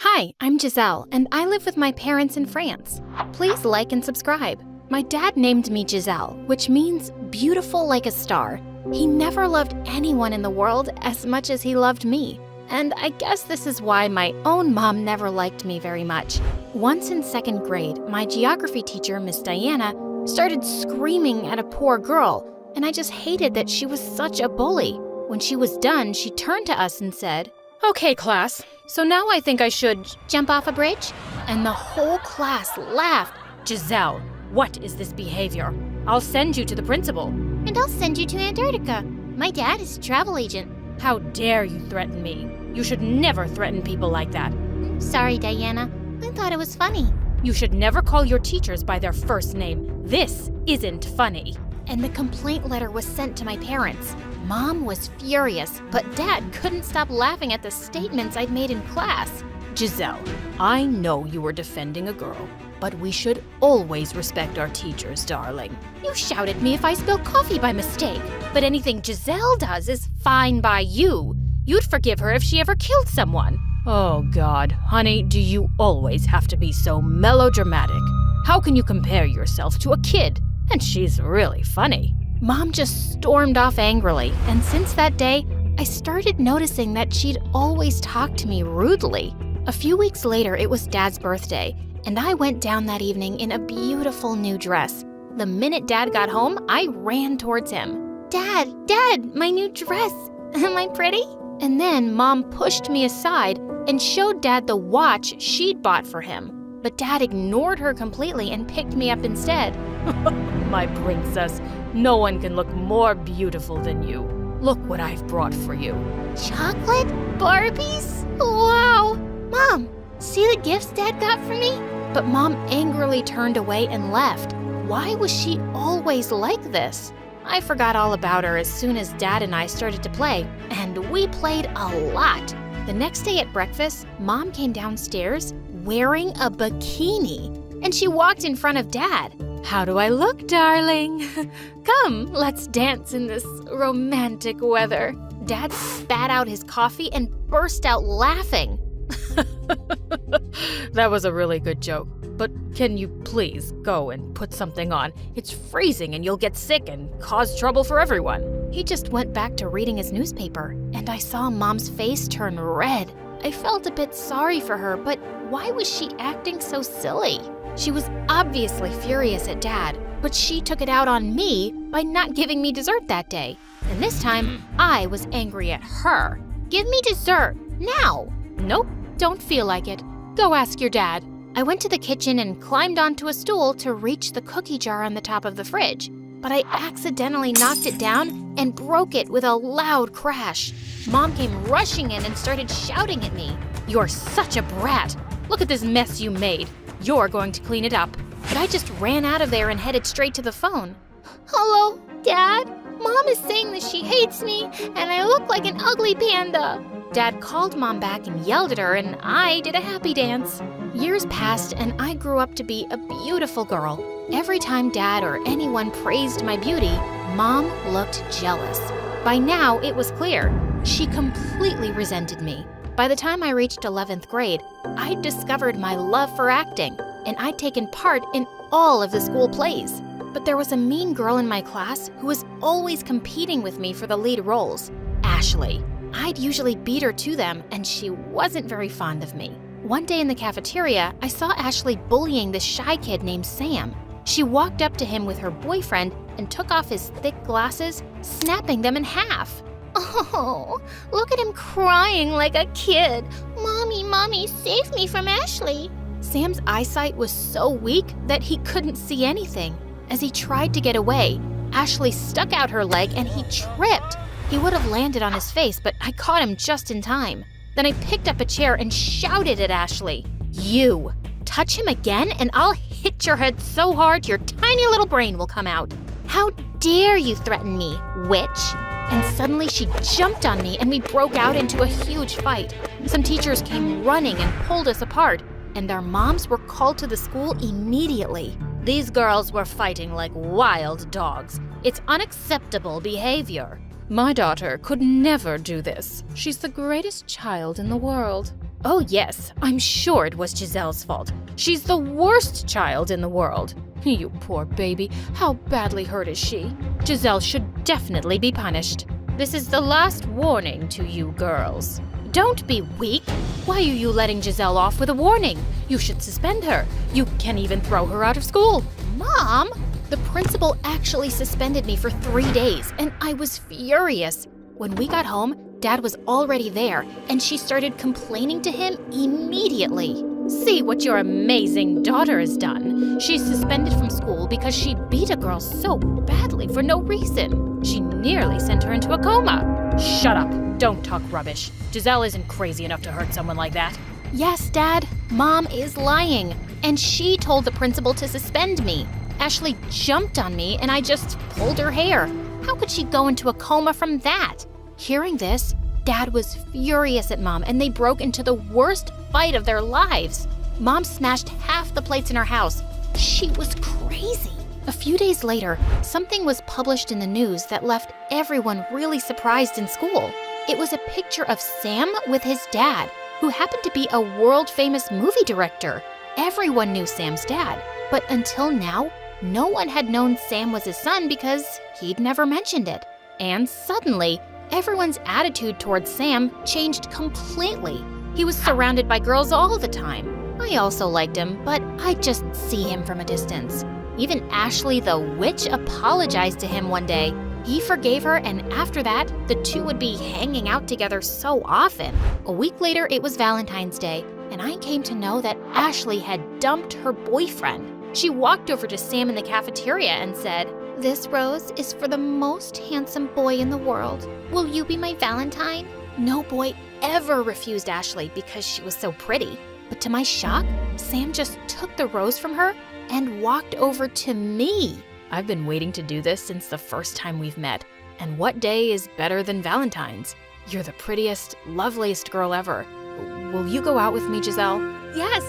Hi, I'm Giselle, and I live with my parents in France. Please like and subscribe. My dad named me Giselle, which means beautiful like a star. He never loved anyone in the world as much as he loved me. And I guess this is why my own mom never liked me very much. Once in second grade, my geography teacher, Miss Diana, started screaming at a poor girl, and I just hated that she was such a bully. When she was done, she turned to us and said, "Okay, class, so now I think I should jump off a bridge?" And the whole class laughed. "Giselle, what is this behavior? I'll send you to the principal." "And I'll send you to Antarctica. My dad is a travel agent." "How dare you threaten me? You should never threaten people like that." "Sorry, Diana. I thought it was funny." "You should never call your teachers by their first name. This isn't funny." And the complaint letter was sent to my parents. Mom was furious, but Dad couldn't stop laughing at the statements I'd made in class. "Giselle, I know you were defending a girl, but we should always respect our teachers, darling. You shout at me if I spill coffee by mistake, but anything Giselle does is fine by you. You'd forgive her if she ever killed someone." Oh God, honey, do you always have to be so melodramatic? How can you compare yourself to a kid? And she's really funny. Mom just stormed off angrily, and since that day, I started noticing that she'd always talk to me rudely. A few weeks later, it was Dad's birthday, and I went down that evening in a beautiful new dress. The minute Dad got home, I ran towards him. Dad, my new dress. Am I pretty?" And then Mom pushed me aside and showed Dad the watch she'd bought for him. But Dad ignored her completely and picked me up instead. "My princess, no one can look more beautiful than you. Look what I've brought for you." "Chocolate? Barbies? Wow! Mom, see the gifts Dad got for me?" But Mom angrily turned away and left. Why was she always like this? I forgot all about her as soon as Dad and I started to play, and we played a lot. The next day at breakfast, Mom came downstairs wearing a bikini, and she walked in front of Dad. "How do I look, darling? Come, let's dance in this romantic weather." Dad spat out his coffee and burst out laughing. That was a really good joke, but can you please go and put something on? It's freezing and you'll get sick and cause trouble for everyone. He just went back to reading his newspaper, and I saw Mom's face turn red. I felt a bit sorry for her, but why was she acting so silly? She was obviously furious at Dad, but she took it out on me by not giving me dessert that day. And this time, I was angry at her. "Give me dessert, now!" "Nope, don't feel like it. Go ask your dad." I went to the kitchen and climbed onto a stool to reach the cookie jar on the top of the fridge, but I accidentally knocked it down and broke it with a loud crash. Mom came rushing in and started shouting at me. "You're such a brat. Look at this mess you made. You're going to clean it up." But I just ran out of there and headed straight to the phone. "Hello, Dad? Mom is saying that she hates me and I look like an ugly panda." Dad called Mom back and yelled at her, and I did a happy dance. Years passed, and I grew up to be a beautiful girl. Every time Dad or anyone praised my beauty, Mom looked jealous. By now, it was clear. She completely resented me. By the time I reached 11th grade, I'd discovered my love for acting, and I'd taken part in all of the school plays. But there was a mean girl in my class who was always competing with me for the lead roles, Ashley. I'd usually beat her to them, and she wasn't very fond of me. One day in the cafeteria, I saw Ashley bullying this shy kid named Sam. She walked up to him with her boyfriend and took off his thick glasses, snapping them in half. "Oh, look at him crying like a kid. Mommy, save me from Ashley." Sam's eyesight was so weak that he couldn't see anything. As he tried to get away, Ashley stuck out her leg and he tripped. He would have landed on his face, but I caught him just in time. Then I picked up a chair and shouted at Ashley, "You, touch him again and I'll hit your head so hard your tiny little brain will come out. How dare you threaten me, witch?" And suddenly she jumped on me and we broke out into a huge fight. Some teachers came running and pulled us apart, and their moms were called to the school immediately. These girls were fighting like wild dogs. It's unacceptable behavior. My daughter could never do this. She's the greatest child in the world. Oh yes, I'm sure it was Giselle's fault. She's the worst child in the world. You poor baby, how badly hurt is she? Giselle should definitely be punished. This is the last warning to you girls. Don't be weak. Why are you letting Giselle off with a warning? You should suspend her. You can even throw her out of school. Mom? The principal actually suspended me for 3 days, and I was furious. When we got home, Dad was already there, and she started complaining to him immediately. See what your amazing daughter has done. She's suspended from school because she beat a girl so badly for no reason. She nearly sent her into a coma. Shut up. Don't talk rubbish. Giselle isn't crazy enough to hurt someone like that. Yes, Dad. Mom is lying. And she told the principal to suspend me. Ashley jumped on me and I just pulled her hair. How could she go into a coma from that? Hearing this, Dad was furious at Mom and they broke into the worst fight of their lives. Mom smashed half the plates in our house. She was crazy. A few days later, something was published in the news that left everyone really surprised in school. It was a picture of Sam with his dad, who happened to be a world-famous movie director. Everyone knew Sam's dad, but until now, no one had known Sam was his son because he'd never mentioned it. And suddenly, everyone's attitude towards Sam changed completely. He was surrounded by girls all the time. I also liked him, but I'd just see him from a distance. Even Ashley the witch apologized to him one day. He forgave her, and after that, the two would be hanging out together so often. A week later, it was Valentine's Day, and I came to know that Ashley had dumped her boyfriend. She walked over to Sam in the cafeteria and said, This rose is for the most handsome boy in the world. Will you be my Valentine? No boy ever refused Ashley because she was so pretty. But to my shock, Sam just took the rose from her and walked over to me. I've been waiting to do this since the first time we've met. And what day is better than Valentine's? You're the prettiest, loveliest girl ever. Will you go out with me, Giselle? Yes,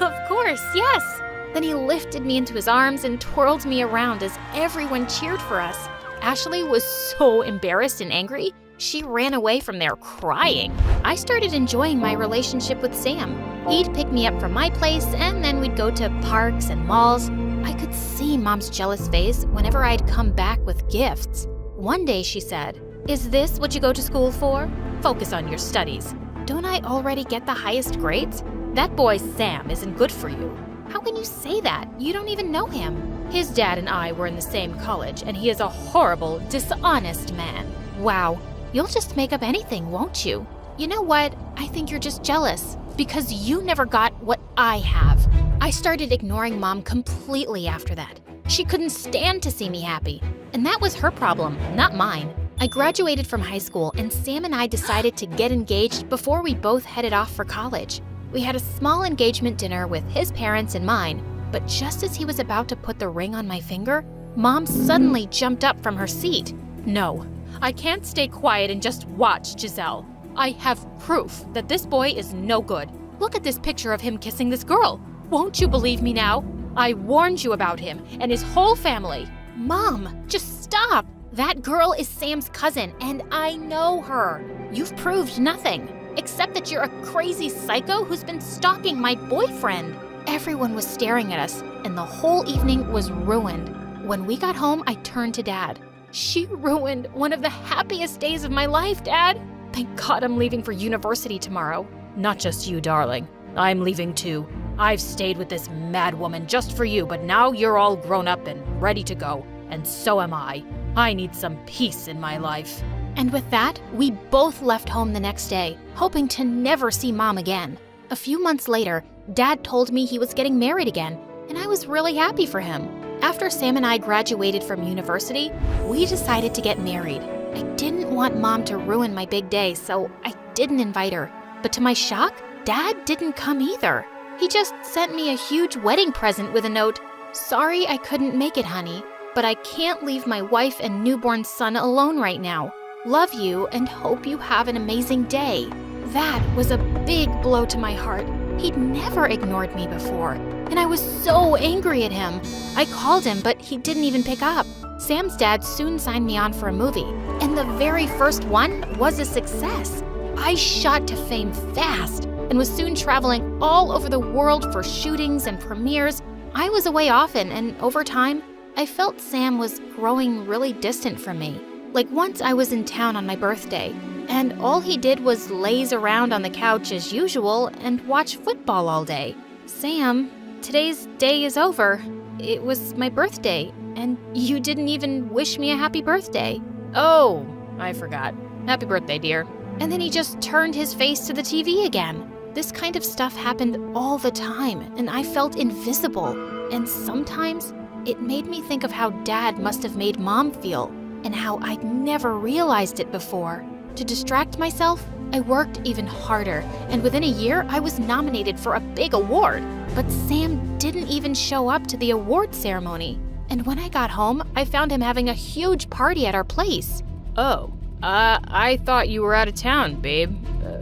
of course, yes. Then he lifted me into his arms and twirled me around as everyone cheered for us. Ashley was so embarrassed and angry, she ran away from there crying. I started enjoying my relationship with Sam. He'd pick me up from my place, and then we'd go to parks and malls. I could see Mom's jealous face whenever I'd come back with gifts. One day she said, Is this what you go to school for? Focus on your studies. Don't I already get the highest grades? That boy Sam isn't good for you. How can you say that? You don't even know him. His dad and I were in the same college, and he is a horrible, dishonest man. Wow, you'll just make up anything, won't you? You know what? I think you're just jealous because you never got what I have. I started ignoring Mom completely after that. She couldn't stand to see me happy, and that was her problem, not mine. I graduated from high school, and Sam and I decided to get engaged before we both headed off for college. We had a small engagement dinner with his parents and mine, but just as he was about to put the ring on my finger, Mom suddenly jumped up from her seat. No, I can't stay quiet and just watch Giselle. I have proof that this boy is no good. Look at this picture of him kissing this girl. Won't you believe me now? I warned you about him and his whole family. Mom, just stop. That girl is Sam's cousin, and I know her. You've proved nothing, except that you're a crazy psycho who's been stalking my boyfriend. Everyone was staring at us, and the whole evening was ruined. When we got home, I turned to Dad. She ruined one of the happiest days of my life, Dad. Thank God I'm leaving for university tomorrow. Not just you, darling. I'm leaving too. I've stayed with this mad woman just for you, but now you're all grown up and ready to go, and so am I. I need some peace in my life. And with that, we both left home the next day, hoping to never see Mom again. A few months later, Dad told me he was getting married again, and I was really happy for him. After Sam and I graduated from university, we decided to get married. I didn't want Mom to ruin my big day, so I didn't invite her. But to my shock, Dad didn't come either. He just sent me a huge wedding present with a note, "Sorry I couldn't make it, honey, but I can't leave my wife and newborn son alone right now. Love you and hope you have an amazing day." That was a big blow to my heart. He'd never ignored me before, and I was so angry at him. I called him, but he didn't even pick up. Sam's dad soon signed me on for a movie, and the very first one was a success. I shot to fame fast, and was soon traveling all over the world for shootings and premieres. I was away often, and over time, I felt Sam was growing really distant from me. Like once I was in town on my birthday, and all he did was laze around on the couch as usual and watch football all day. Sam, today's day is over. It was my birthday, and you didn't even wish me a happy birthday. Oh, I forgot. Happy birthday, dear. And then he just turned his face to the TV again. This kind of stuff happened all the time, and I felt invisible. And sometimes it made me think of how Dad must have made Mom feel, and how I'd never realized it before. To distract myself, I worked even harder, and within a year, I was nominated for a big award. But Sam didn't even show up to the award ceremony. And when I got home, I found him having a huge party at our place. Oh, I thought you were out of town, babe.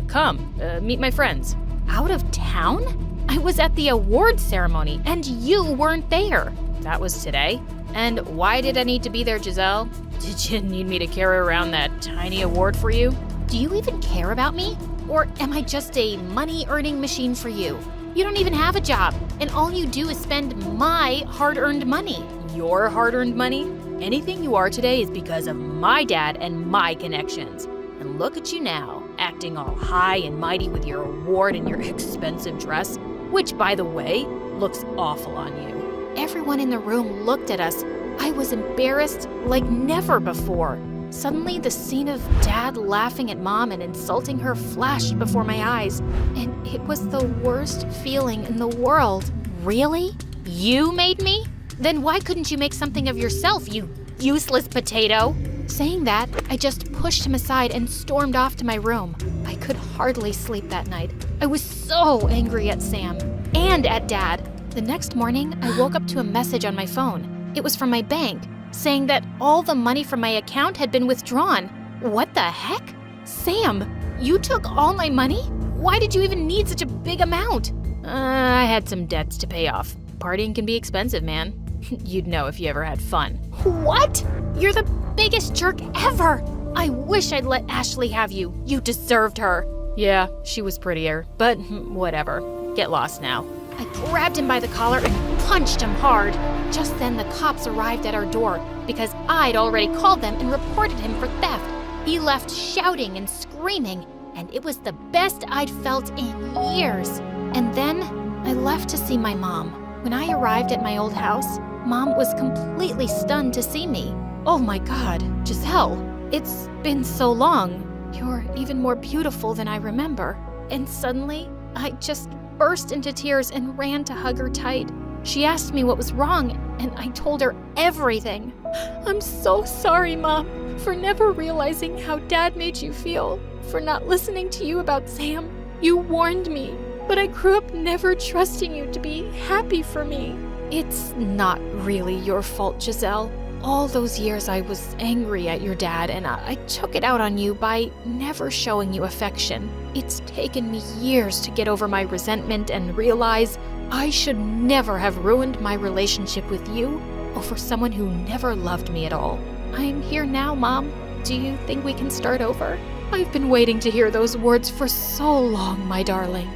Come, meet my friends. Out of town? I was at the award ceremony, and you weren't there. That was today. And why did I need to be there, Giselle? Did you need me to carry around that tiny award for you? Do you even care about me? Or am I just a money-earning machine for you? You don't even have a job, and all you do is spend my hard-earned money. Your hard-earned money? Anything you are today is because of my dad and my connections. And look at you now, acting all high and mighty with your award and your expensive dress, which, by the way, looks awful on you. Everyone in the room looked at us. I was embarrassed like never before. Suddenly, the scene of Dad laughing at Mom and insulting her flashed before my eyes, and it was the worst feeling in the world. Really? You made me? Then why couldn't you make something of yourself, you useless potato? Saying that, I just pushed him aside and stormed off to my room. I could hardly sleep that night. I was so angry at Sam and at Dad. The next morning, I woke up to a message on my phone. It was from my bank, saying that all the money from my account had been withdrawn. What the heck? Sam, you took all my money? Why did you even need such a big amount? I had some debts to pay off. Partying can be expensive, man. You'd know if you ever had fun. What? You're the biggest jerk ever! I wish I'd let Ashley have you. You deserved her. Yeah, she was prettier, but whatever. Get lost now. I grabbed him by the collar and punched him hard. Just then, the cops arrived at our door because I'd already called them and reported him for theft. He left shouting and screaming, and it was the best I'd felt in years. And then I left to see my mom. When I arrived at my old house, Mom was completely stunned to see me. Oh my God, Giselle, it's been so long. You're even more beautiful than I remember. And suddenly, I just burst into tears and ran to hug her tight. She asked me what was wrong, and I told her everything. I'm so sorry, Mom, for never realizing how Dad made you feel, for not listening to you about Sam. You warned me, but I grew up never trusting you to be happy for me. It's not really your fault, Giselle. All those years I was angry at your dad, and I took it out on you by never showing you affection. It's taken me years to get over my resentment and realize I should never have ruined my relationship with you over someone who never loved me at all. I'm here now, Mom. Do you think we can start over? I've been waiting to hear those words for so long, my darling.